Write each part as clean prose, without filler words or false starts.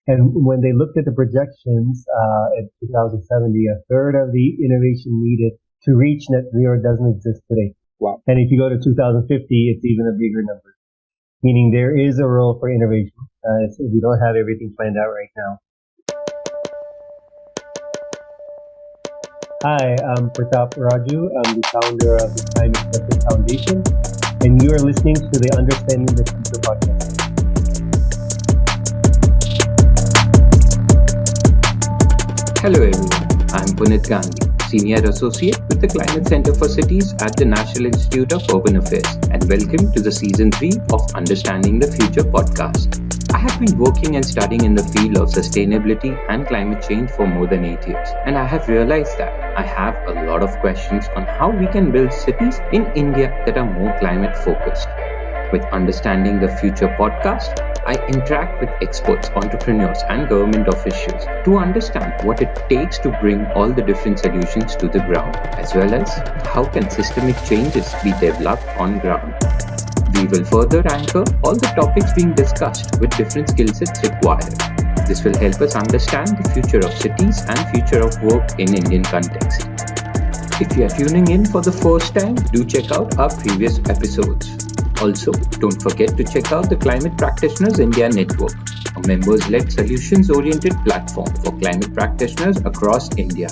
And when they looked at the projections in 2070, a third of the innovation needed to reach net zero doesn't exist today. Wow. And if you go to 2050, it's even a bigger number, meaning there is a role for innovation. We don't have everything planned out right now. Hi, I'm Pratap Raju. I'm the founder of the Climate Justice Foundation, and you are listening to the Understanding the Future podcast. Hello everyone, I'm Puneet Gandhi, Senior Associate with the Climate Center for Cities at the National Institute of Urban Affairs, and welcome to the Season 3 of Understanding the Future podcast. I have been working and studying in the field of sustainability and climate change for more than 8 years, and I have realized that I have a lot of questions on how we can build cities in India that are more climate focused. With Understanding the Future podcast, I interact with experts, entrepreneurs, and government officials to understand what it takes to bring all the different solutions to the ground, as well as how can systemic changes be developed on ground. We will further anchor all the topics being discussed with different skill sets required. This will help us understand the future of cities and future of work in Indian context. If you are tuning in for the first time, do check out our previous episodes. Also, don't forget to check out the Climate Practitioners India Network, a members-led solutions-oriented platform for climate practitioners across India,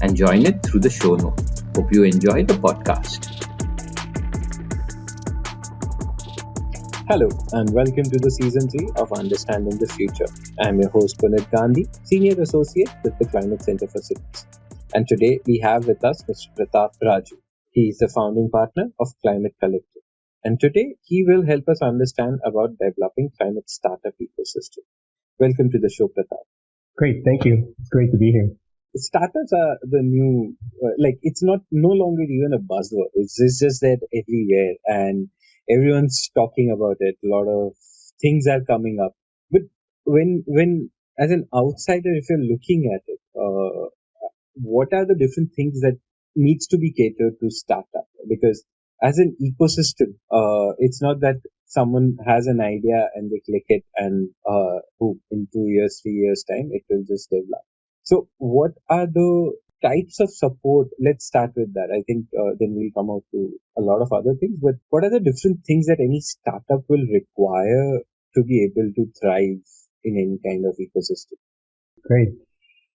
and join it through the show notes. Hope you enjoy the podcast. Hello and welcome to the Season 3 of Understanding the Future. I am your host Puneet Gandhi, Senior Associate with the Climate Center for Cities. And today we have with us Mr. Pratap Raju. He is the founding partner of Climate Collective. And today he will help us understand about developing climate startup ecosystem. Welcome to the show, Pratap. Great, thank you. It's great to be here. Startups are the new, it's no longer even a buzzword. It's just that everywhere and everyone's talking about it. A lot of things are coming up. But when as an outsider, if you're looking at it, what are the different things that needs to be catered to startup? Because as an ecosystem, it's not that someone has an idea and they click it and in 2 years, 3 years time, it will just develop. So what are the types of support? Let's start with that. I think then we'll come out to a lot of other things. But what are the different things that any startup will require to be able to thrive in any kind of ecosystem? Great.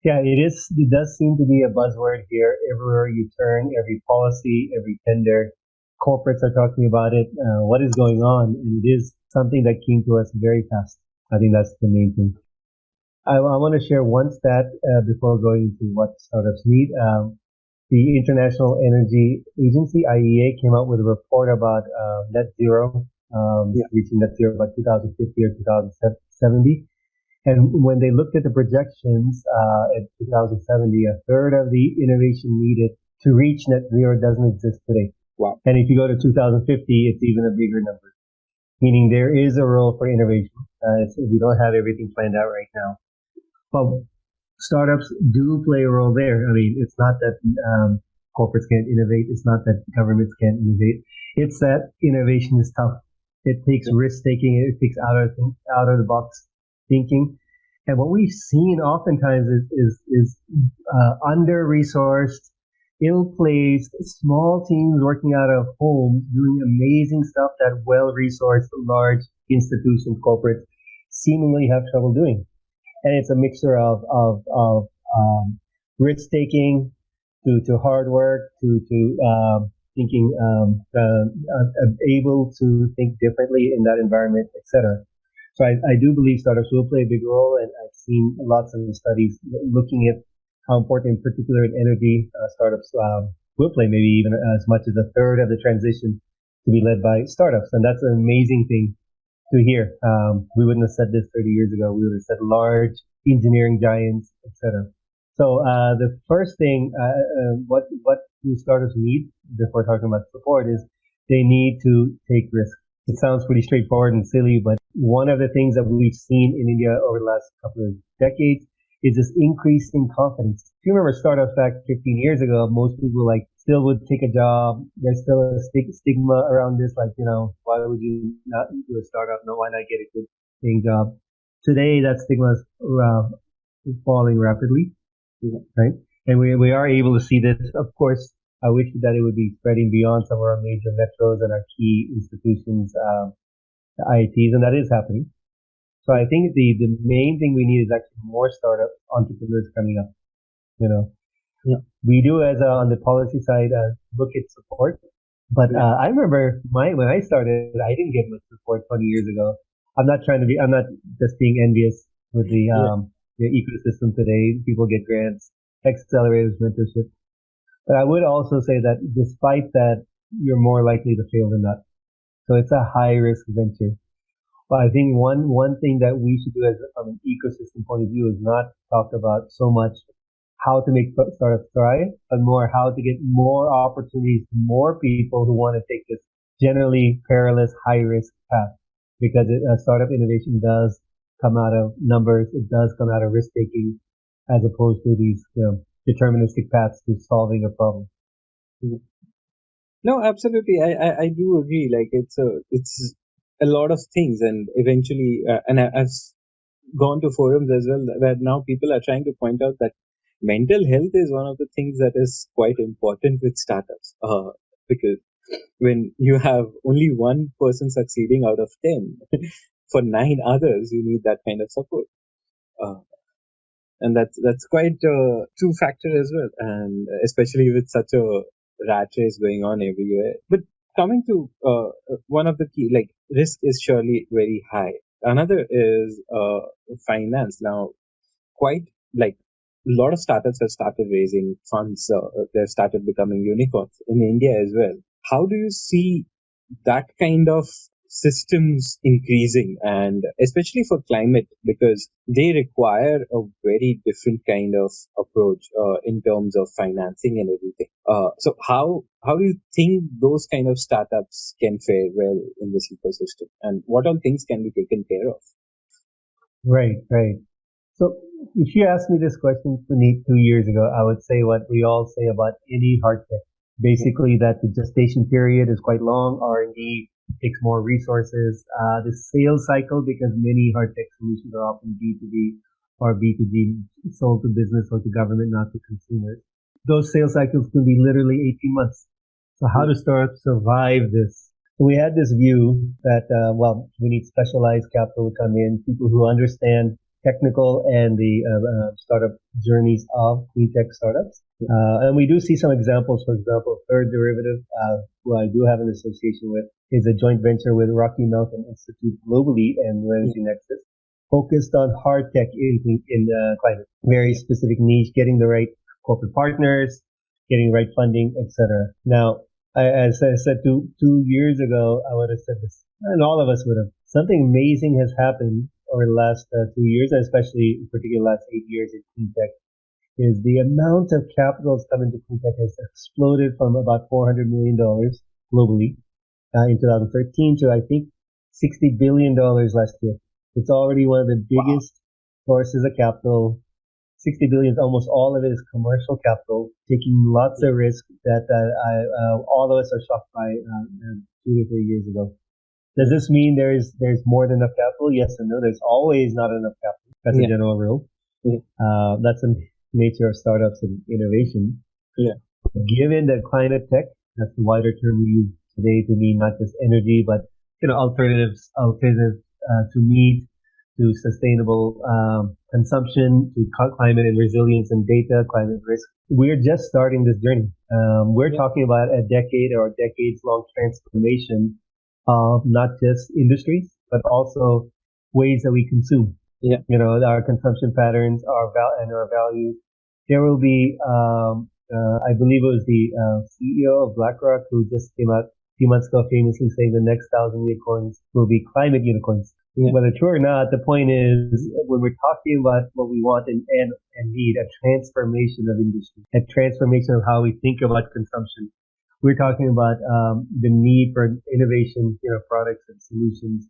Yeah, it does seem to be a buzzword here. Everywhere you turn, every policy, every tender, corporates are talking about it. What is going on? And it is something that came to us very fast. I think that's the main thing. I want to share one stat before going to what startups need. The International Energy Agency, IEA, came out with a report about net zero, reaching net zero by 2050 or 2070. And when they looked at the projections in 2070, a third of the innovation needed to reach net zero doesn't exist today. Wow. And if you go to 2050, it's even a bigger number, meaning there is a role for innovation. We don't have everything planned out right now. But startups do play a role there. I mean, it's not that corporates can't innovate. It's not that governments can't innovate. It's that innovation is tough. It takes risk taking. It takes out of the box thinking. And what we've seen oftentimes is under-resourced, ill-placed, small teams working out of homes doing amazing stuff that well-resourced large institutions, corporates seemingly have trouble doing. And it's a mixture of risk taking to hard work to thinking able to think differently in that environment, etc. So I do believe startups will play a big role, and I've seen lots of studies looking at how important, in particular in energy, startups will play maybe even as much as a third of the transition to be led by startups. And that's an amazing thing to hear. We wouldn't have said this 30 years ago. We would have said large engineering giants, etc. So the first thing, what do startups need before talking about support is they need to take risks. It sounds pretty straightforward and silly, but one of the things that we've seen in India over the last couple of decades is this increasing confidence. If you remember startups back 15 years ago, most people still would take a job. There's still a stigma around this, why would you not do a startup? No, why not get a good paying job? Today, that stigma is falling rapidly, Yeah. right? And we are able to see this. Of course, I wish that it would be spreading beyond some of our major metros and our key institutions, the IITs, and that is happening. So I think the main thing we need is actually more startup entrepreneurs coming up. You know, Yeah. we do as on the policy side look at support, but Yeah. I remember when I started, I didn't get much support 20 years ago. I'm not just being envious with Yeah. the ecosystem today. People get grants, accelerators, mentorship. But I would also say that despite that, you're more likely to fail than not. So it's a high risk venture. But I think one thing that we should do as from an ecosystem point of view is not talk about so much how to make startups thrive, but more how to get more opportunities to more people who want to take this generally perilous, high risk path. Because startup innovation does come out of numbers, it does come out of risk taking, as opposed to these deterministic paths to solving a problem. Yeah. No, absolutely. I do agree. Like it's a lot of things, and eventually, I've gone to forums as well where now people are trying to point out that mental health is one of the things that is quite important with startups. Because when you have only one person succeeding out of 10, for 9 others, you need that kind of support. Uh, and that's quite a true factor as well, and especially with such a rat race going on everywhere. But coming to one of the key, like risk is surely very high. Another is finance. Now, quite like a lot of startups have started raising funds. They've started becoming unicorns in India as well. How do you see that kind of systems increasing, and especially for climate, because they require a very different kind of approach in terms of financing and everything. So how do you think those kind of startups can fare well in this ecosystem, and what all things can be taken care of? Right, right. So if you asked me this question, Puneet, 2 years ago, I would say what we all say about any hard tech. Basically, that the gestation period is quite long. R&D takes more resources. The sales cycle, because many hard tech solutions are often B2B or B2G, sold to business or to government, not to consumers. Those sales cycles can be literally 18 months. So how to start survive this? So we had this view that, we need specialized capital to come in, people who understand technical and the startup journeys of clean tech startups. And we do see some examples. For example, Third Derivative, who I do have an association with, is a joint venture with Rocky Mountain Institute globally and Energy Nexus, focused on hard tech in climate, very specific niche, getting the right corporate partners, getting the right funding, etc. Now, as I said 2 years ago, I would have said this, and all of us would have. Something amazing has happened over the last 2 years, and especially in particular last 8 years in clean tech, is the amount of capital that's come into clean tech has exploded from about $400 million globally in 2013 to I think $60 billion last year. It's already one of the biggest sources of capital. 60 billion, almost all of it is commercial capital, taking lots of risk that all of us are shocked by 2 to 3 years ago. Does this mean there's more than enough capital? Yes and no. There's always not enough capital. That's a general rule. That's the nature of startups and innovation. Given that climate tech, that's the wider term we use today to mean not just energy, but alternatives to meat, to sustainable consumption, to climate and resilience and data, climate risk. We're just starting this journey. We're talking about a decade or decades-long transformation of not just industries, but also ways that we consume. Our consumption patterns, our values. There will be, I believe it was the CEO of BlackRock who just came out a few months ago famously saying the next 1,000 unicorns will be climate unicorns. Whether true or not, the point is when we're talking about what we want and need, a transformation of industry, a transformation of how we think about consumption. We're talking about the need for innovation, products and solutions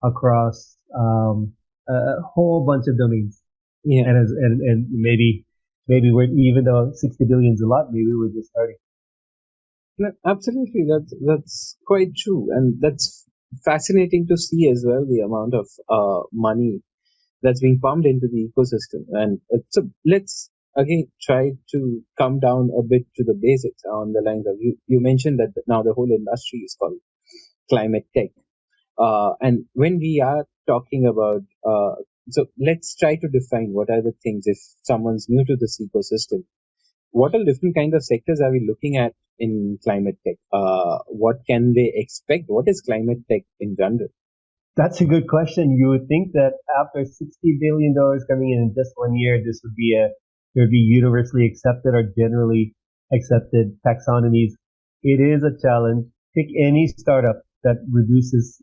across a whole bunch of domains. And maybe we're, even though 60 billion is a lot, maybe we're just starting. No, absolutely, that's quite true, and that's fascinating to see as well, the amount of money that's being pumped into the ecosystem. And so let's again try to come down a bit to the basics on the lines of you mentioned that now the whole industry is called climate tech. And when we are talking about, so let's try to define what are the things if someone's new to this ecosystem. What are different kinds of sectors are we looking at in climate tech? What can they expect? What is climate tech in general? That's a good question. You would think that after $60 billion coming in just 1 year, this would be it would be universally accepted or generally accepted taxonomies. It is a challenge. Pick any startup that increases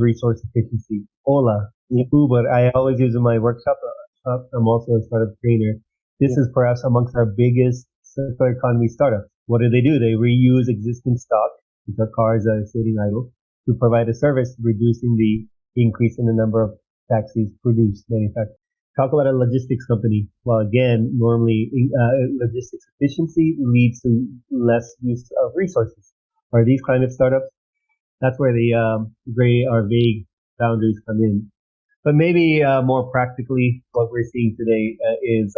resource efficiency. Ola, Uber. I always use in my workshop. I'm also a startup trainer. This is perhaps amongst our biggest circular economy startups. What do? They reuse existing stock, which are cars that are sitting idle, to provide a service, reducing the increase in the number of taxis produced, manufactured. Talk about a logistics company. Well, again, normally logistics efficiency leads to less use of resources. Are these climate startups? That's where the gray or vague boundaries come in. But maybe more practically, what we're seeing today is,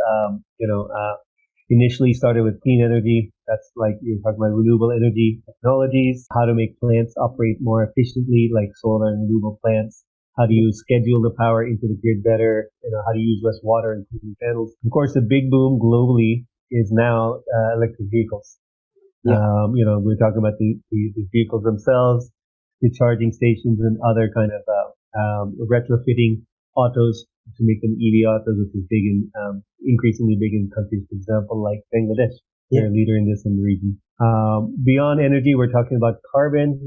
initially started with clean energy. That's like you're talking about renewable energy technologies, how to make plants operate more efficiently, like solar and renewable plants, how do you schedule the power into the grid better, how to use less water, including panels. Of course, the big boom globally is now electric vehicles. We're talking about the vehicles themselves, the charging stations, and other kind of retrofitting autos to make them EV autos, which is big in increasingly big in countries, for example, like Bangladesh. They're a leader in this in the region. Beyond energy, we're talking about carbon.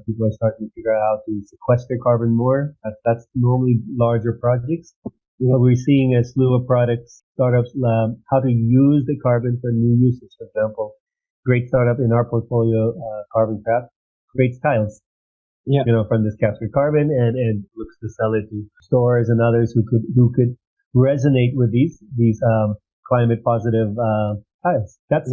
People are starting to figure out how to sequester carbon more. That's normally larger projects. But we're seeing a slew of startups, how to use the carbon for new uses. For example, great startup in our portfolio, Carbon Craft, creates tiles. From this captured carbon and looks to sell it to stores and others who could resonate with these climate positive tiles. That's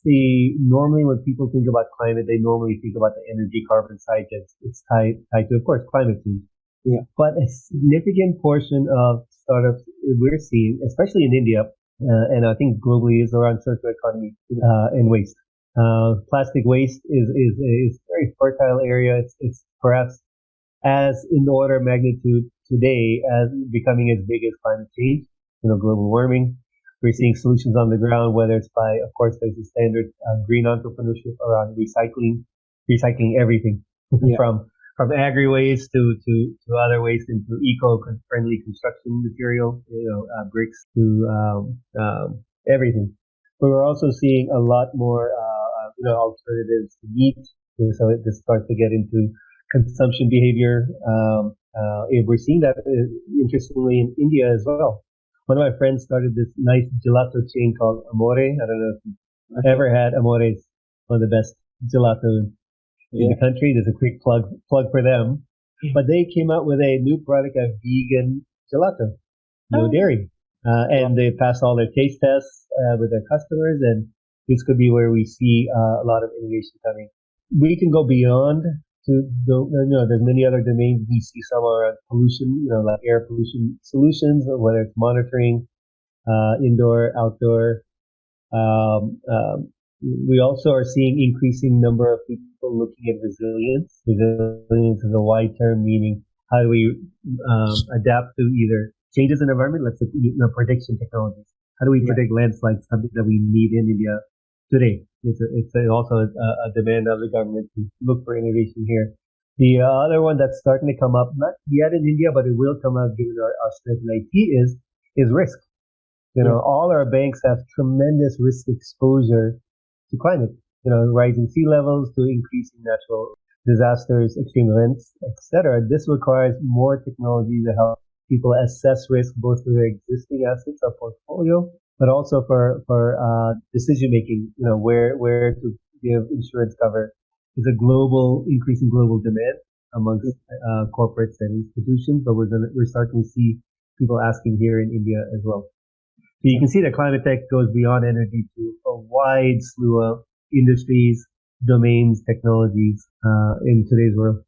the normally when people think about climate, they normally think about the energy carbon side. It's tied to, of course, climate change. Yeah. But a significant portion of startups we're seeing, especially in India, and I think globally, is around circular economy and waste. Plastic waste is a very fertile area. It's perhaps as in the order of magnitude today as becoming as big as climate change, global warming. We're seeing solutions on the ground, whether it's by, of course, there's a standard green entrepreneurship around recycling everything from agri waste to other waste into eco-friendly construction material, bricks to everything. But we're also seeing a lot more alternatives to meat. So this starts to get into consumption behavior. We're seeing that interestingly in India as well. One of my friends started this nice gelato chain called Amore. I don't know if you've ever had Amore. It's one of the best gelato in the country. There's a quick plug for them. But they came out with a new product of vegan gelato, no dairy. And they passed all their taste tests with their customers, and this could be where we see a lot of innovation coming. We can go beyond there's many other domains. We see some are pollution, like air pollution solutions, or whether it's monitoring, indoor, outdoor. We also are seeing increasing number of people looking at resilience. Resilience is a wide term, meaning how do we adapt to either changes in the environment, let's say prediction technologies. How do we predict landslides, something that we need in India today? It's also a demand of the government to look for innovation here. The other one that's starting to come up, not yet in India, but it will come up given our strength in IT, is risk. All our banks have tremendous risk exposure to climate. Rising sea levels to increasing natural disasters, extreme events, etc. This requires more technology to help people assess risk both for their existing assets or portfolio, but also for decision making. Where to give insurance cover is a increasing global demand amongst corporates and institutions. But we're starting to see people asking here in India as well. So you can see that climate tech goes beyond energy to a wide slew of industries, domains, technologies in today's world.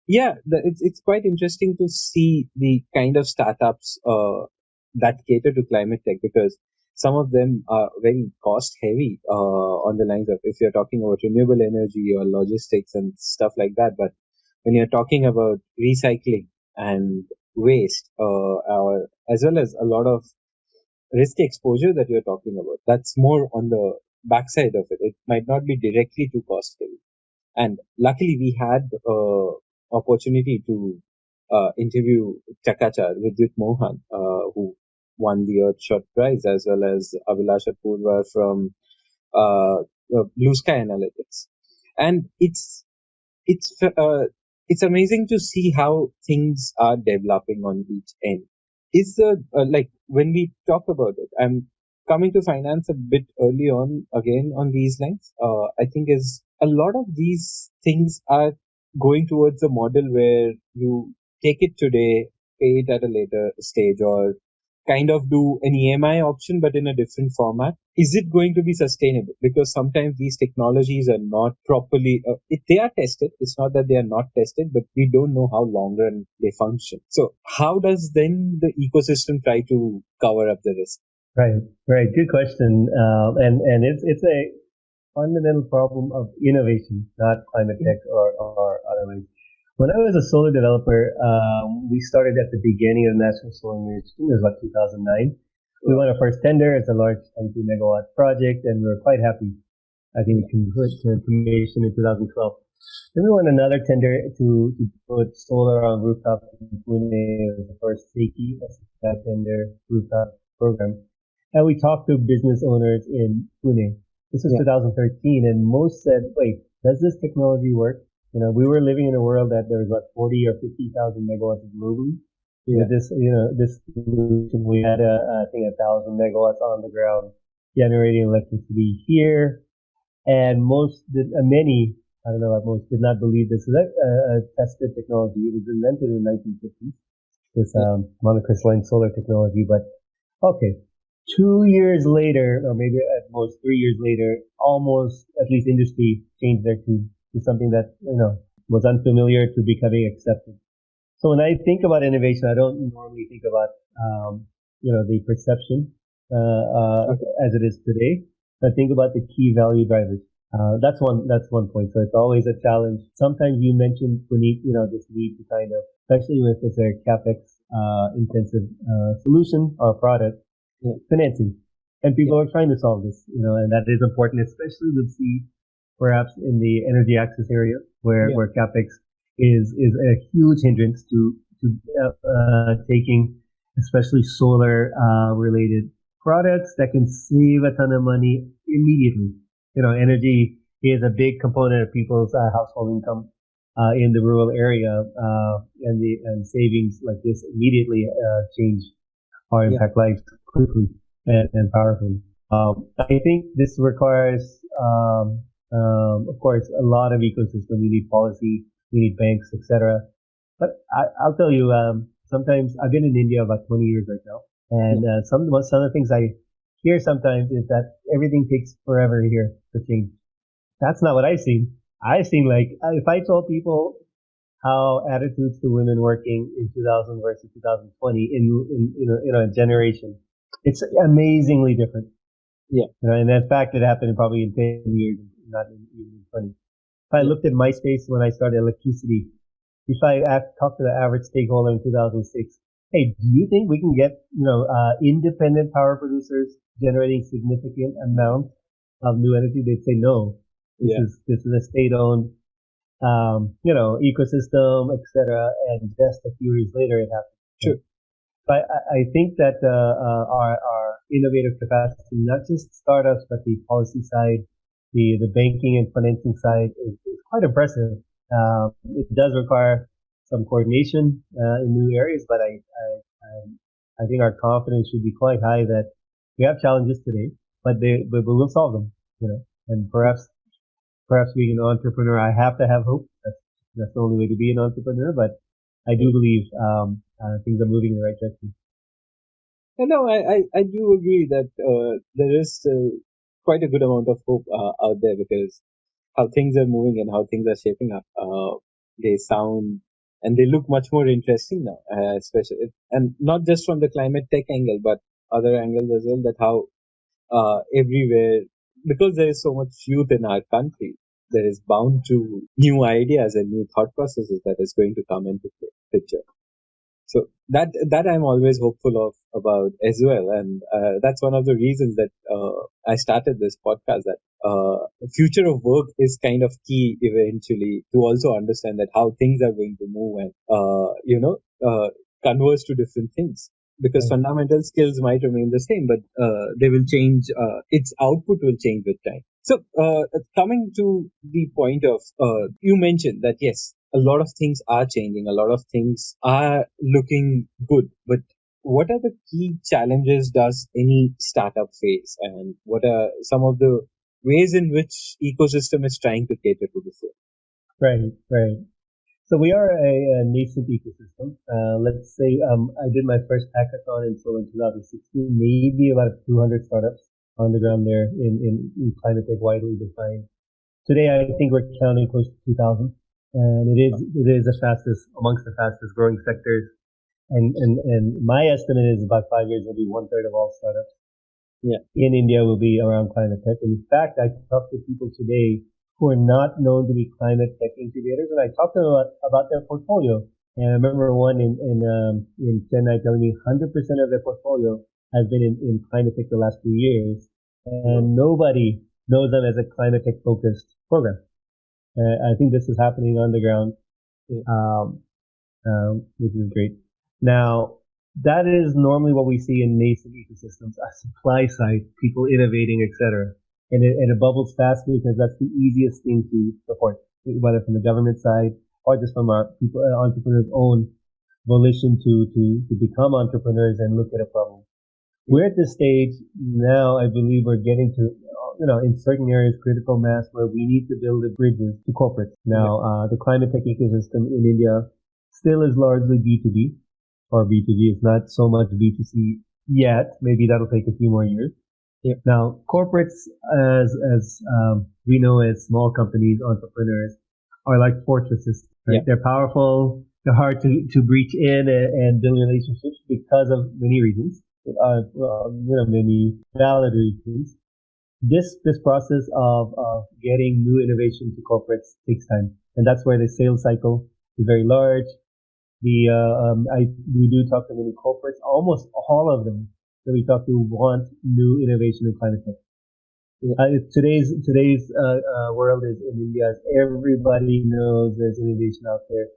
it's quite interesting to see the kind of startups that cater to climate tech, because some of them are very cost heavy on the lines of, if you're talking about renewable energy or logistics and stuff like that. But when you're talking about recycling and waste, or as well as a lot of risk exposure that you're talking about, that's more on the backside of it. It might not be directly to cost heavy. And luckily, we had opportunity to interview Chakachar Vidyut Mohan, who won the Earthshot Prize, as well as Abhilasha Purva from Blue Sky Analytics. And it's it's amazing to see how things are developing on each end. Is the like when we talk about it, I'm coming to finance a bit early on again on these lines. I think is a lot of these things are going towards a model where you take it today, pay it at a later stage, or kind of do an EMI option but in a different format. Is it going to be sustainable? Because sometimes these technologies are not properly, they are tested. It's not that they are not tested, but we don't know how long run they function. So how does then the ecosystem try to cover up the risk? Right, right. Good question. And it's a fundamental problem of innovation, not climate tech or otherwise. When I was a solar developer, we started at the beginning of the National Solar Mission. It was like 2009. We won our first tender. It's a large 22 megawatt project, and we were quite happy. I think we completed information in 2012. Then we won another tender to put solar on rooftops in Pune. It was the first Seiki tender rooftop program. And we talked to business owners in Pune. This was 2013, and most said, wait, does this technology work? You know, we were living in a world that there was about 40 or 50,000 megawatts globally. With this, this solution, we had I think 1,000 megawatts on the ground generating electricity here. And many, I don't know about most, did not believe this is a tested technology. It was invented in the 1950s, this monocrystalline solar technology. But okay, 2 years later, or maybe at most 3 years later, almost at least industry changed their tune to something that was unfamiliar to becoming accepted. So when I think about innovation, I don't normally think about the perception as it is today. I think about the key value drivers. That's one point. So it's always a challenge. Sometimes you mentioned Puneet, this need to kind of, especially if it's a capex intensive solution or product, financing, and people are trying to solve this. And that is important, especially we'll see perhaps in the energy access area where capex is a huge hindrance to taking especially solar related products that can save a ton of money immediately. Energy is a big component of people's household income in the rural area, and savings like this immediately change or impact lives quickly and powerfully. I think this requires, of course, a lot of ecosystem. We need policy, we need banks, etc. But I'll tell you, sometimes I've been in India about 20 years right now, and some of the things I hear sometimes is that everything takes forever here to change. That's not what I've seen. I've seen, like, if I told people how attitudes to women working in 2000 versus 2020 in a generation, it's amazingly different. And in fact, it happened probably in 10 years, not even in 20. If I looked at MySpace when I started electricity, if I talked to the average stakeholder in 2006, hey, do you think we can get, independent power producers generating significant amounts of new energy? They'd say no. This is a state-owned, ecosystem, etc. And just a few years later, it happened. Sure. But I think that our innovative capacity, not just startups, but the policy side, the banking and financing side is quite impressive. It does require some coordination in new areas, but I think our confidence should be quite high that we have challenges today, but we'll solve them. And perhaps being an entrepreneur, I have to have hope. That's the only way to be an entrepreneur. But I do believe things are moving in the right direction. No, I do agree that there is quite a good amount of hope out there, because how things are moving and how things are shaping up, they sound and they look much more interesting now, especially, and not just from the climate tech angle, but other angles as well. That how everywhere, because there is so much youth in our country, there is bound to new ideas and new thought processes that is going to come into picture. So that I'm always hopeful of about as well, and that's one of the reasons that I started this podcast. That the future of work is kind of key eventually to also understand that how things are going to move and converse to different things. Because Right. fundamental skills might remain the same, but they will change. Its output will change with time. So, coming to the point of, you mentioned that yes, a lot of things are changing, a lot of things are looking good, but what are the key challenges does any startup face, and what are some of the ways in which ecosystem is trying to cater to the same? Right, right. So we are a nascent ecosystem. Let's say I did my first hackathon in Seoul in 2016, maybe about 200 startups on the ground there in climate tech widely defined. Today, I think we're counting close to 2,000, and it is the fastest amongst the fastest growing sectors. And my estimate is about 5 years will be one third of all startups Yeah, in India will be around climate tech. In fact, I talk to people today who are not known to be climate tech incubators, and I talk to them about their portfolio. And I remember one in Chennai telling me 100% of their portfolio has been in climate tech the last 2 years, wow. and nobody knows them as a climate tech focused program. I think this is happening on the ground, Yeah, um, which is great. Now, that is normally what we see in nascent ecosystems, a supply side, people innovating, etc. And it bubbles fast because that's the easiest thing to support, whether from the government side or just from our people, entrepreneurs' own volition to become entrepreneurs and look at a problem. We're at this stage now. I believe we're getting to, in certain areas, critical mass where we need to build the bridges to corporates. yeah, Now, the climate tech ecosystem in India still is largely B2B or B2G. It's not so much B2C yet. Maybe that'll take a few more years. yeah, Now, corporates, as we know as small companies, entrepreneurs, are like fortresses, right? yeah, They're powerful. They're hard to breach in and build relationships because of many reasons, many valid reasons. This process of getting new innovation to corporates takes time, and that's where the sales cycle is very large. We do talk to many corporates, almost all of them that we talk to want new innovation in climate tech. yeah, Today's world is in India. Everybody knows there's innovation out there.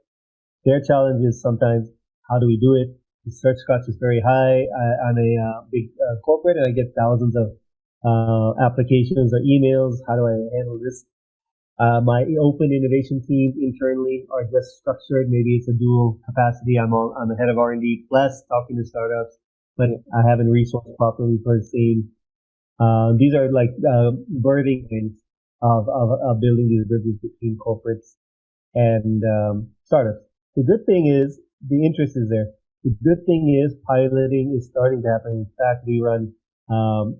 Their challenge is sometimes how do we do it? The search cost is very high. I'm a big corporate, and I get thousands of applications or emails. How do I handle this? My open innovation teams internally are just structured. Maybe it's a dual capacity. I'm the head of R&D plus talking to startups, but yeah, I haven't resourced properly for the same. These are like birthing things of building these bridges between corporates and startups. The good thing is the interest is there. The good thing is piloting is starting to happen. In fact, we run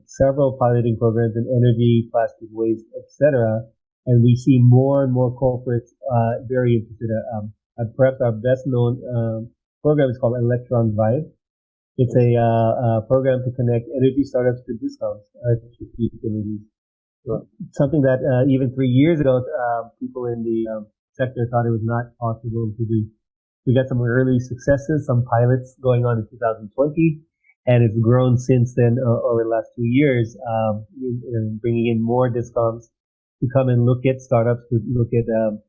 several piloting programs in energy, plastic waste, etc. And we see more and more corporates very interested. Perhaps our best known program is called Electron Vibe. It's a program to connect energy startups to discounts, to utilities. wow. Something that even 3 years ago, people in the sector thought it was not possible to do. We got some early successes, some pilots going on in 2020, and it's grown since then over the last 2 years, bringing in more discoms to come and look at startups, to look at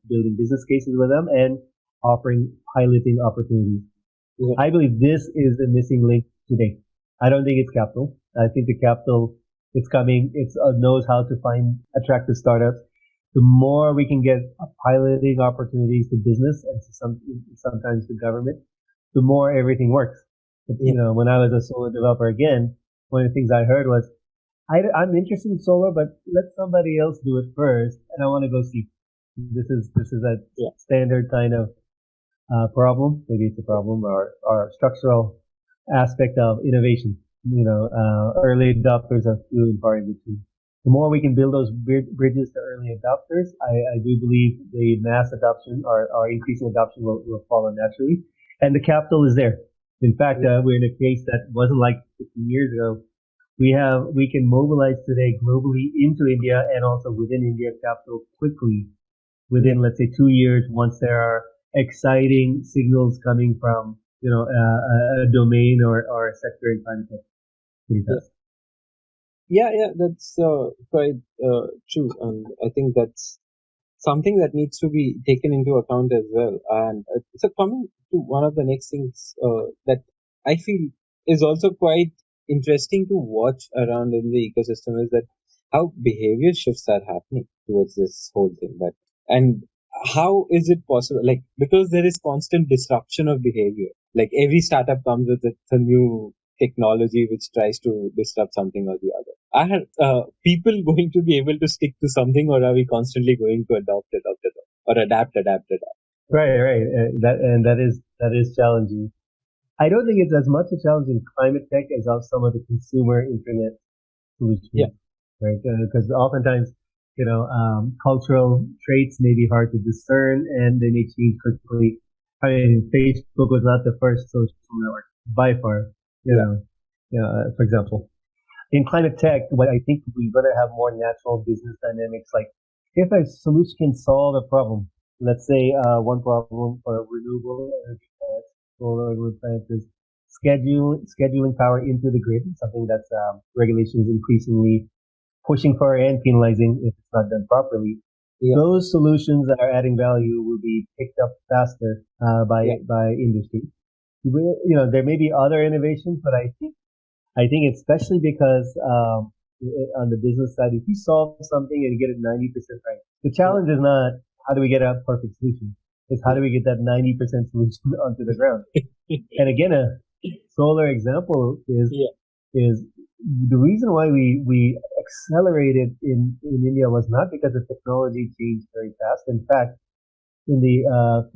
building business cases with them and offering piloting opportunities. Yeah, I believe this is the missing link today. I don't think it's capital. I think the capital, it's coming. It knows how to attractive startups. The more we can get piloting opportunities to business and sometimes to government, the more everything works. But, yeah, when I was a solar developer again, one of the things I heard was, I'm interested in solar, but let somebody else do it first, and I want to go see. This is a yeah, standard kind of problem. Maybe it's a problem or structural aspect of innovation. Early adopters are few and far in between. The more we can build those bridges to early adopters, I do believe the mass adoption or increasing adoption will follow naturally. And the capital is there. In fact, we're in a case that wasn't like 15 years ago. We can mobilize today globally into India and also within India capital quickly within, let's say, 2 years, once there are exciting signals coming from, a domain or a sector in climate tech. Pretty fast. Yeah, that's quite true, and I think that's something that needs to be taken into account as well. And so, coming to one of the next things that I feel is also quite interesting to watch around in the ecosystem is that how behavior shifts are happening towards this whole thing. That and how is it possible? Like, because there is constant disruption of behavior. Like every startup comes with a new technology which tries to disrupt something or the other. Are people going to be able to stick to something, or are we constantly going to adopt, or adapt? Right. That is challenging. I don't think it's as much a challenge in climate tech as of some of the consumer internet solutions. Yeah. Right. Because oftentimes, cultural traits may be hard to discern, and they may change quickly. I mean, Facebook was not the first social network by far. For example. In climate tech, what I think we're going to have more natural business dynamics. Like if a solution can solve a problem, let's say one problem for renewable energy plants, solar wind plants is scheduling power into the grid, something that's regulations increasingly pushing for and penalizing if it's not done properly. Yeah. Those solutions that are adding value will be picked up faster by industry. There may be other innovations, but I think especially because on the business side, if you solve something and you get it 90% right, the challenge is not how do we get a perfect solution. It's how do we get that 90% solution onto the ground. And again, a solar example is the reason why we accelerated in India was not because the technology changed very fast. In fact, in the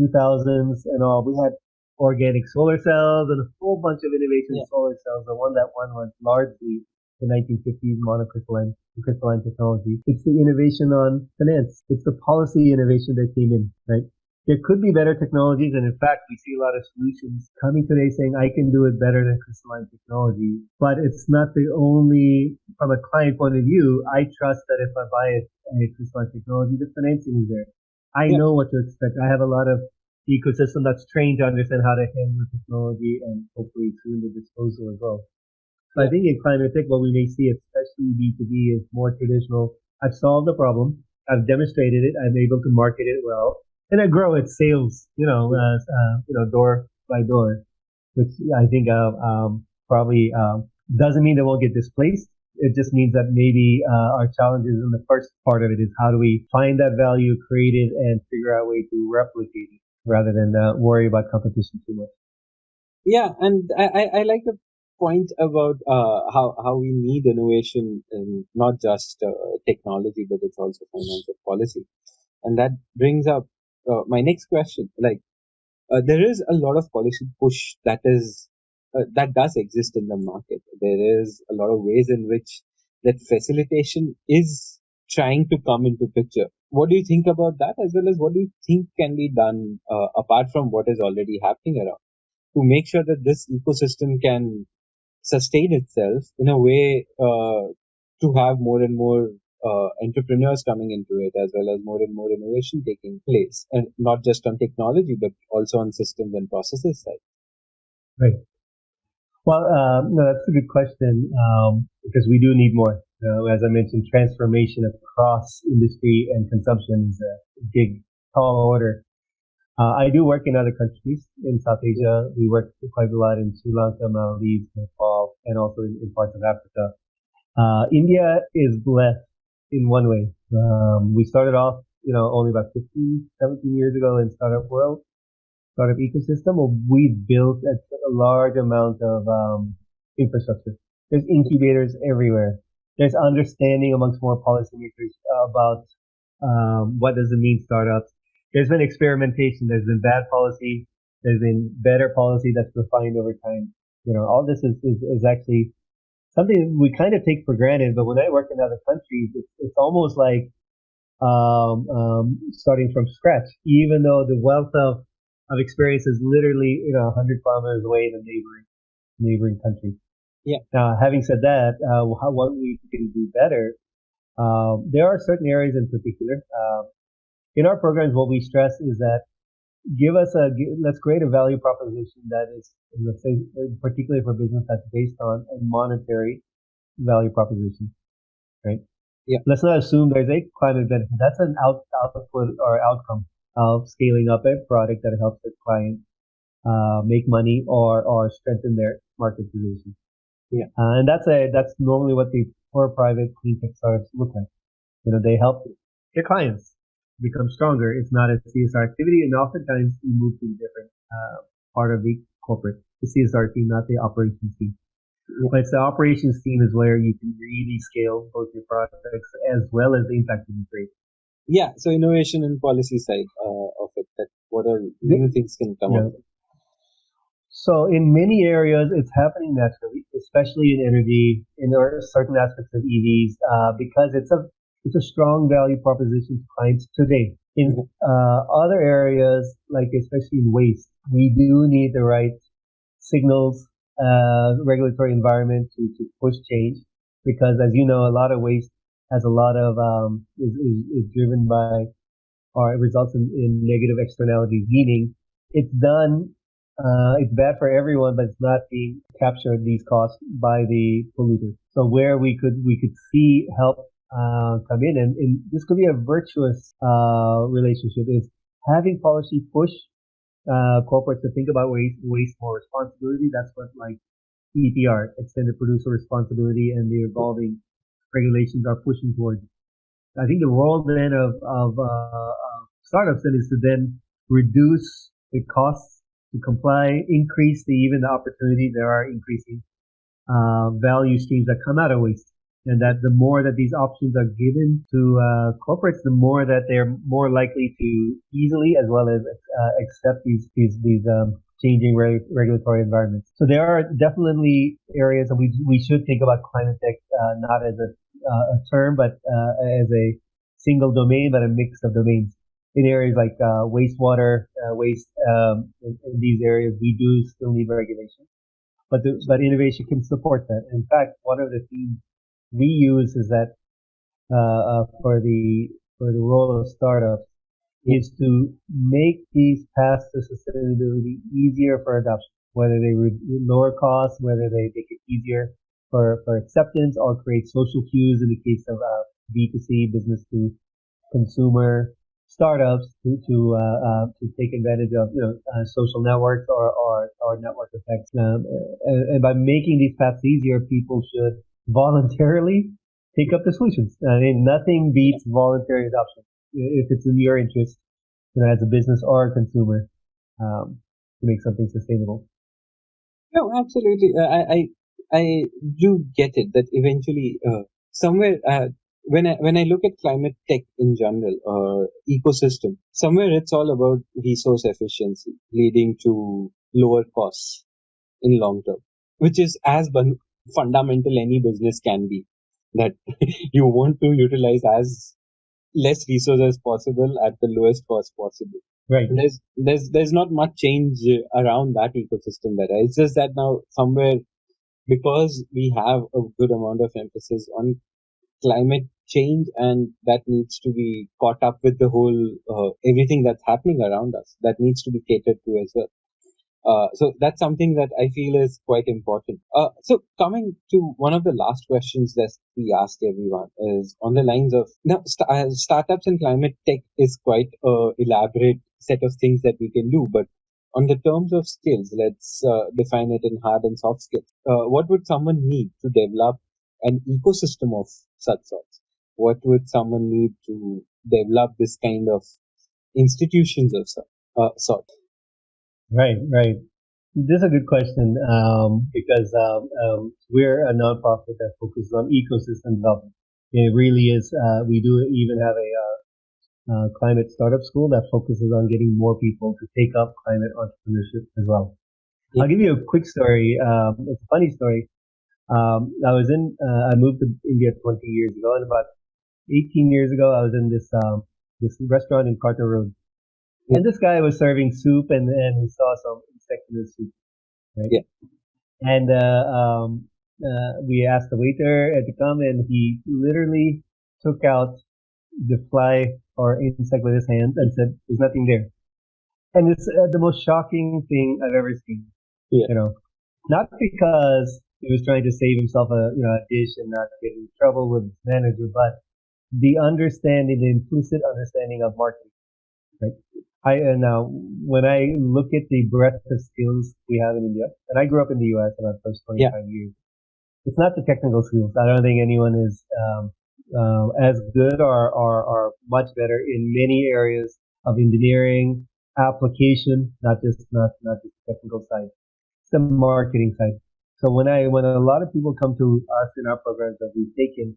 2000s and all, we had organic solar cells and a whole bunch of innovation solar cells. The one that won was largely the 1950s monocrystalline crystalline technology. It's the innovation on finance. It's the policy innovation that came in, right? There could be better technologies, and in fact, we see a lot of solutions coming today saying I can do it better than crystalline technology. But it's not the only, from a client point of view, I trust that if I buy a crystalline technology, the financing is there. I know what to expect. I have a lot of ecosystem that's trained to understand how to handle the technology and hopefully soon the disposal as well. So I think in climate tech, what we may see, especially B2B, is more traditional. I've solved the problem. I've demonstrated it. I'm able to market it well. And I grow its sales, door by door, which I think probably doesn't mean they won't get displaced. It just means that maybe our challenges in the first part of it is how do we find that value, create it, and figure out a way to replicate it rather than worry about competition too much. Yeah, and I like the point about how we need innovation in not just technology, but it's also financial policy. And that brings up my next question. Like, there is a lot of policy push that does exist in the market. There is a lot of ways in which that facilitation is trying to come into picture. What do you think about that, as well as what do you think can be done apart from what is already happening around to make sure that this ecosystem can sustain itself in a way to have more and more entrepreneurs coming into it, as well as more and more innovation taking place, and not just on technology, but also on systems and processes side? Right. Well, no, that's a good question because we do need more. As I mentioned, transformation across industry and consumption is a big, tall order. I do work in other countries in South Asia. We work quite a lot in Sri Lanka, Maldives, Nepal, and also in parts of Africa. India is blessed in one way. We started off, only about 15, 17 years ago in startup world, startup ecosystem. Well, we built a large amount of infrastructure. There's incubators everywhere. There's understanding amongst more policymakers about what does it mean startups. There's been experimentation. There's been bad policy. There's been better policy that's refined over time. All this is actually something we kind of take for granted. But when I work in other countries, it's almost like starting from scratch, even though the wealth of experience is literally 100 kilometers away in the neighboring country. Yeah. Now, having said that, what we can do better, there are certain areas in particular. In our programs, what we stress is that let's create a value proposition that is, let's say, particularly for business, that's based on a monetary value proposition, right? Yeah. Let's not assume there's a climate benefit. That's an output or outcome of scaling up a product that helps the client make money or strengthen their market position. Yeah. And that's normally what the for-profit clean tech startups look like. They help their clients become stronger. It's not a CSR activity, and oftentimes we move to a different part of the corporate, the CSR team, not the operations team. Yeah. But it's the operations team is where you can really scale both your products as well as the impact you create. Yeah, so innovation and policy side of it, that what are new things can come up. So in many areas, it's happening naturally, especially in energy, in certain aspects of EVs, because it's a strong value proposition to clients today. In other areas, like especially in waste, we do need the right signals, regulatory environment to push change, because as you know, a lot of waste has a lot of is driven by or it results in negative externalities, meaning it's done. It's bad for everyone, but it's not being captured, these costs, by the polluter. So where we could see help come in, and this could be a virtuous relationship, is having policy push corporates to think about waste more responsibility. That's what like EPR, extended producer responsibility, and the evolving regulations are pushing towards. I think the role then of startups then is to then reduce the costs to comply, increase even the opportunity. There are increasing value streams that come out of waste, and that the more that these options are given to corporates, the more that they're more likely to easily as well as accept these changing regulatory environments. So there are definitely areas that we should think about climate tech not as a term, but as a single domain, but a mix of domains. In areas like wastewater, waste, in these areas, we do still need regulation, but innovation can support that. In fact, one of the themes we use is that for the role of startups is to make these paths to sustainability easier for adoption, whether they lower costs, whether they make it easier for acceptance, or create social cues in the case of B2C, business to consumer startups to take advantage of social networks or network effects, and by making these paths easier, people should voluntarily take up the solutions. I mean, nothing beats voluntary adoption if it's in your interest, as a business or a consumer, to make something sustainable. No, absolutely. I do get it that eventually somewhere when I look at climate tech in general or ecosystem, somewhere it's all about resource efficiency leading to lower costs in long term, which is as fundamental any business can be. That you want to utilize as less resources as possible at the lowest cost possible. Right. There's not much change around that ecosystem there. It's just that now somewhere, because we have a good amount of emphasis on climate change, and that needs to be caught up with the whole everything that's happening around us, that needs to be catered to as well. So that's something that I feel is quite important. So coming to one of the last questions that we ask everyone is on the lines of, now startups and climate tech is quite an elaborate set of things that we can do, but on the terms of skills, let's define it in hard and soft skills. What would someone need to develop an ecosystem of such sorts? What would someone need to develop this kind of institutions of sort? Right. This is a good question, because we're a nonprofit that focuses on ecosystem development. It really is. We do even have a climate startup school that focuses on getting more people to take up climate entrepreneurship as well. Yeah. I'll give you a quick story. It's a funny story. I moved to India 20 years ago, and about 18 years ago, I was in this restaurant in Carter Road. And this guy was serving soup, and we saw some insect in the soup, right? Yeah. And we asked the waiter to come, and he literally took out the fly or insect with his hand and said, "There's nothing there." And it's the most shocking thing I've ever seen. Yeah. You know, not because he was trying to save himself a dish and not get in trouble with his manager, but the implicit understanding of marketing. Right? Now when I look at the breadth of skills we have in India, and I grew up in the U.S. about the first 25 years, it's not the technical skills. I don't think anyone is as good or much better in many areas of engineering, application, not just the technical side. It's the marketing side. So when a lot of people come to us in our programs that we've taken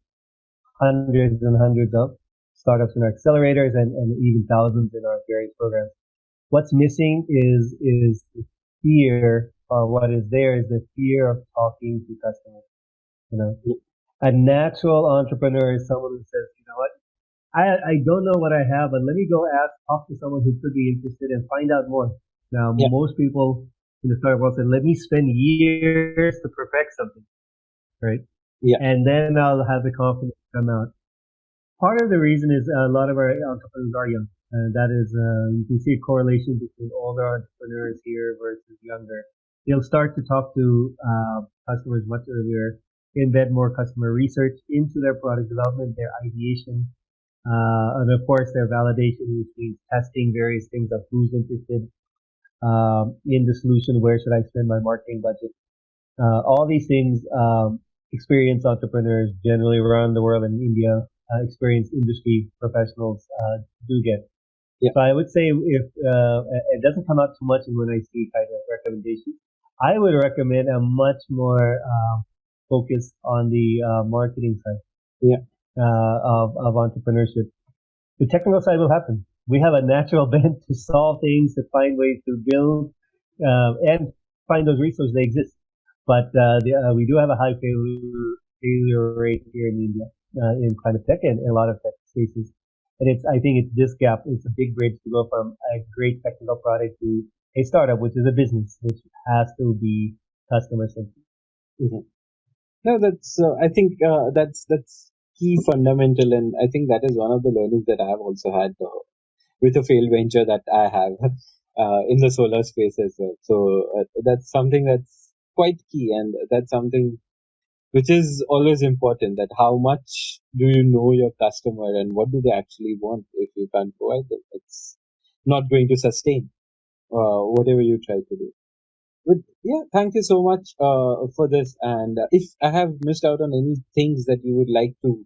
hundreds and hundreds of startups in our accelerators and even thousands in our various programs, what's missing is the fear, or what is there is the fear of talking to customers. You know, a natural entrepreneur is someone who says, you know what, I don't know what I have, but let me go talk to someone who could be interested and find out more. Now, most people in the startup world say, let me spend years to perfect something, right? Yeah. And then I'll have the confidence to come out. Part of the reason is a lot of our entrepreneurs are young. And that is, you can see a correlation between older entrepreneurs here versus younger. They'll start to talk to customers much earlier, embed more customer research into their product development, their ideation, and of course their validation, which means testing various things of who's interested in the solution, where should I spend my marketing budget. All these things experienced entrepreneurs generally around the world, in India, experienced industry professionals do get. So I would say if it doesn't come out too much when I see kind of recommendations, I would recommend a much more focus on the marketing side of entrepreneurship. The technical side will happen. We have a natural bent to solve things, to find ways to build and find those resources. They exist. But we do have a high failure rate here in India in kind of tech and a lot of tech spaces. And I think it's this gap. It's a big bridge to go from a great technical product to a startup, which is a business, which has to be customer centric. Mm-hmm. No, I think that's key, fundamental, and I think that is one of the learnings that I have also had with a failed venture that I have in the solar space as well. So that's something that's quite key, and that's something which is always important, that how much do you know your customer and what do they actually want. If you can't provide them, it's not going to sustain whatever you try to do. But thank you so much for this. And if I have missed out on any things that you would like to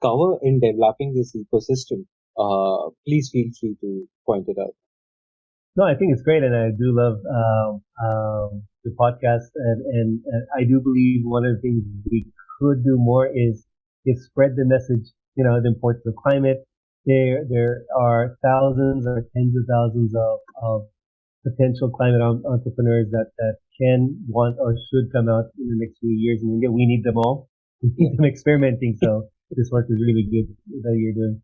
cover in developing this ecosystem, please feel free to point it out. No, I think it's great, and I do love the podcast, and I do believe one of the things we could do more is spread the message. You know, the importance of climate. There are thousands or tens of thousands of potential climate entrepreneurs that can, want, or should come out in the next few years in India. We need them all. We need them experimenting. So this work is really good that you're doing.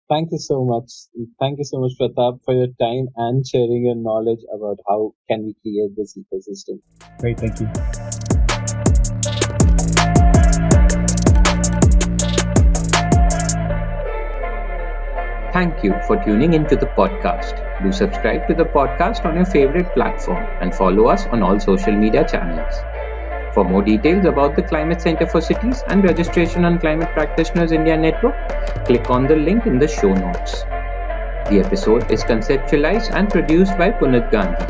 Thank you so much. Thank you so much, Pratap, for your time and sharing your knowledge about how can we create this ecosystem. Great, thank you. Thank you for tuning into the podcast. Do subscribe to the podcast on your favorite platform and follow us on all social media channels. For more details about the Climate Center for Cities and registration on Climate Practitioners India Network, click on the link in the show notes. The episode is conceptualized and produced by Punit Gandhi.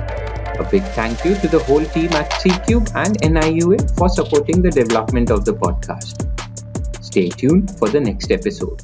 A big thank you to the whole team at C-Cube and NIUA for supporting the development of the podcast. Stay tuned for the next episode.